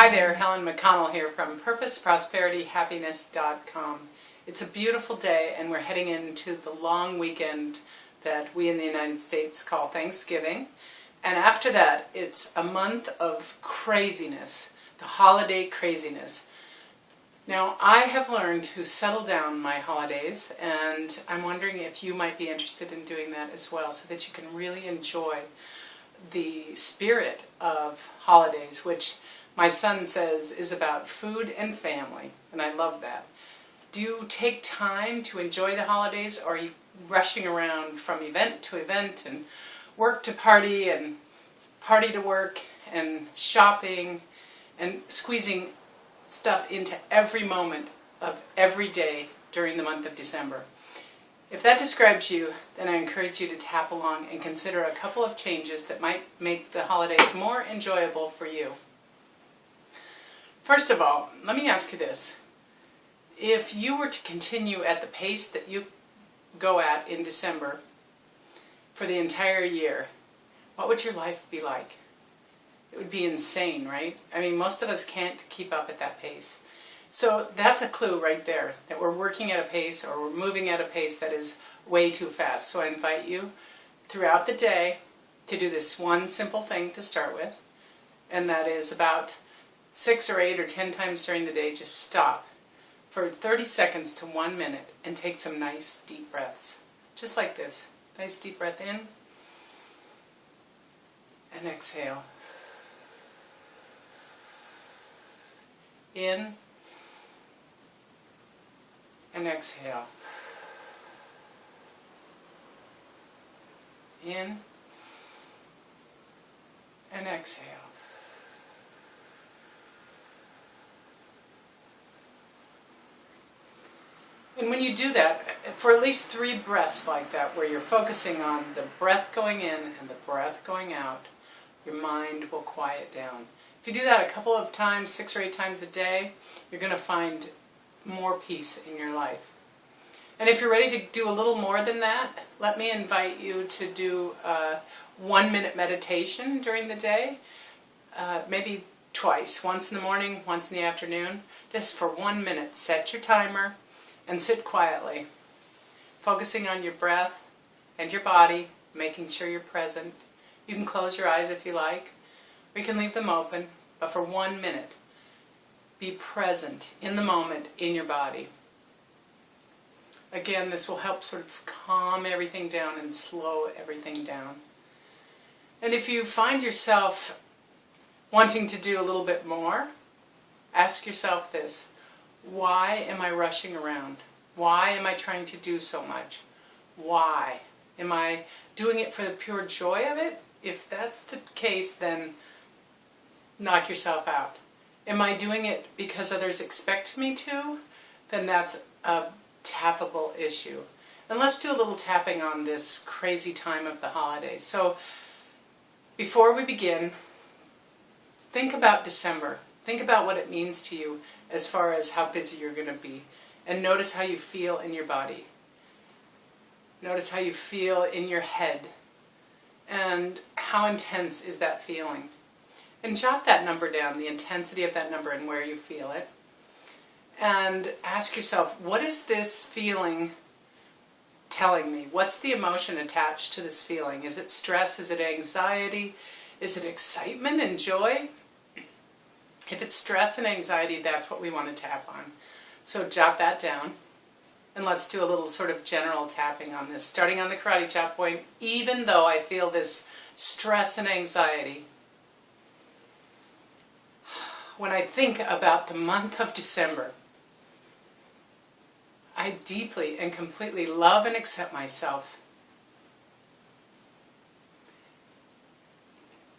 Hi there, Helen McConnell here from PurposeProsperityHappiness.com. It's a beautiful day and we're heading into the long weekend that we in the United States call Thanksgiving. And after that, it's a month of craziness, the holiday craziness. Now, I have learned to settle down my holidays, and I'm wondering if you might be interested in doing that as well, so that you can really enjoy the spirit of holidays, which my son says is about food and family, and I love that. Do you take time to enjoy the holidays, or are you rushing around from event to event and work to party to work and shopping and squeezing stuff into every moment of every day during the month of December? If that describes you, then I encourage you to tap along and consider a couple of changes that might make the holidays more enjoyable for you. First of all, let me ask you this. If you were to continue at the pace that you go at in December for the entire year, what would your life be like? It would be insane, right? I mean, most of us can't keep up at that pace. So that's a clue right there, that we're working at a pace or we're moving at a pace that is way too fast. So I invite you throughout the day to do this one simple thing to start with, and that is about 6 or 8 or 10 times during the day, just stop for 30 seconds to 1 minute and take some nice deep breaths. Just like this. Nice deep breath in and exhale. In and exhale. In and exhale. And when you do that, for at least 3 breaths like that, where you're focusing on the breath going in and the breath going out, your mind will quiet down. If you do that a couple of times, 6 or 8 times a day, you're going to find more peace in your life. And if you're ready to do a little more than that, let me invite you to do a 1-minute meditation during the day, maybe twice, once in the morning, once in the afternoon, just for 1 minute. Set your timer and sit quietly, focusing on your breath and your body, making sure you're present. You can close your eyes if you like, or you can leave them open, but for 1 minute, be present in the moment in your body. Again, this will help sort of calm everything down and slow everything down. And if you find yourself wanting to do a little bit more, ask yourself this: why am I rushing around? Why am I trying to do so much? Why? Am I doing it for the pure joy of it? If that's the case, then knock yourself out. Am I doing it because others expect me to? Then that's a tappable issue. And let's do a little tapping on this crazy time of the holidays. So before we begin, think about December. Think about what it means to you as far as how busy you're going to be. And notice how you feel in your body. Notice how you feel in your head. And how intense is that feeling? And jot that number down, the intensity of that number and where you feel it. And ask yourself, what is this feeling telling me? What's the emotion attached to this feeling? Is it stress? Is it anxiety? Is it excitement and joy? If it's stress and anxiety, that's what we want to tap on. So jot that down. And let's do a little sort of general tapping on this, starting on the karate chop point. Even though I feel this stress and anxiety, when I think about the month of December, I deeply and completely love and accept myself.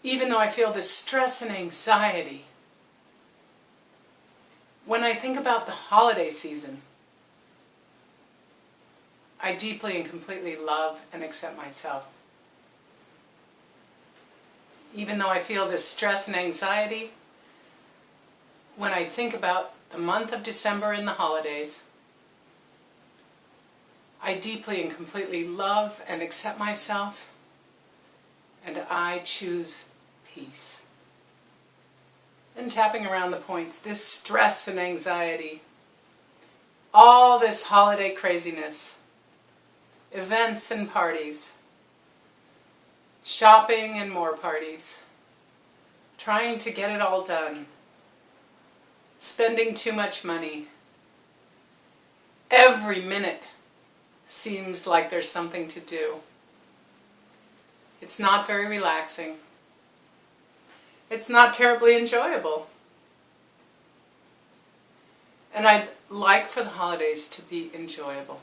Even though I feel this stress and anxiety, when I think about the holiday season, I deeply and completely love and accept myself. Even though I feel this stress and anxiety, when I think about the month of December and the holidays, I deeply and completely love and accept myself, and I choose peace. and tapping around the points, this stress and anxiety, all this holiday craziness, events and parties, shopping and more parties, trying to get it all done, spending too much money. Every minute seems like there's something to do. It's not very relaxing. It's not terribly enjoyable. And I'd like for the holidays to be enjoyable.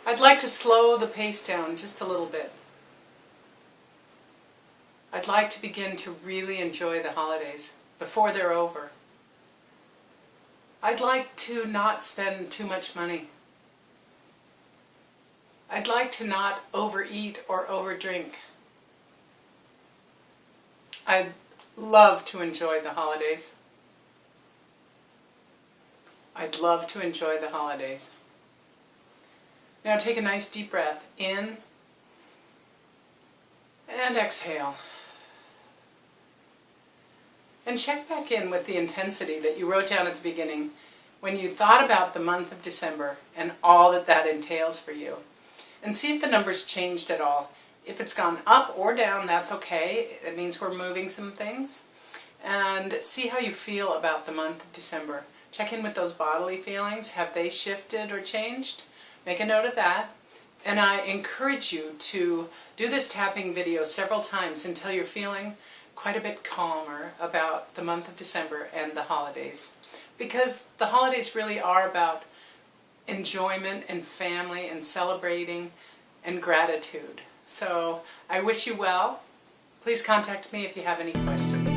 I'd like to slow the pace down just a little bit. I'd like to begin to really enjoy the holidays before they're over. I'd like to not spend too much money. I'd like to not overeat or overdrink. I'd love to enjoy the holidays. I'd love to enjoy the holidays. Now take a nice deep breath in and exhale. And check back in with the intensity that you wrote down at the beginning when you thought about the month of December and all that that entails for you. And see if the numbers changed at all. If it's gone up or down, that's okay. It means we're moving some things. And see how you feel about the month of December. Check in with those bodily feelings. Have they shifted or changed? Make a note of that. And I encourage you to do this tapping video several times until you're feeling quite a bit calmer about the month of December and the holidays. Because the holidays really are about enjoyment and family and celebrating and gratitude. So I wish you well. Please contact me if you have any questions.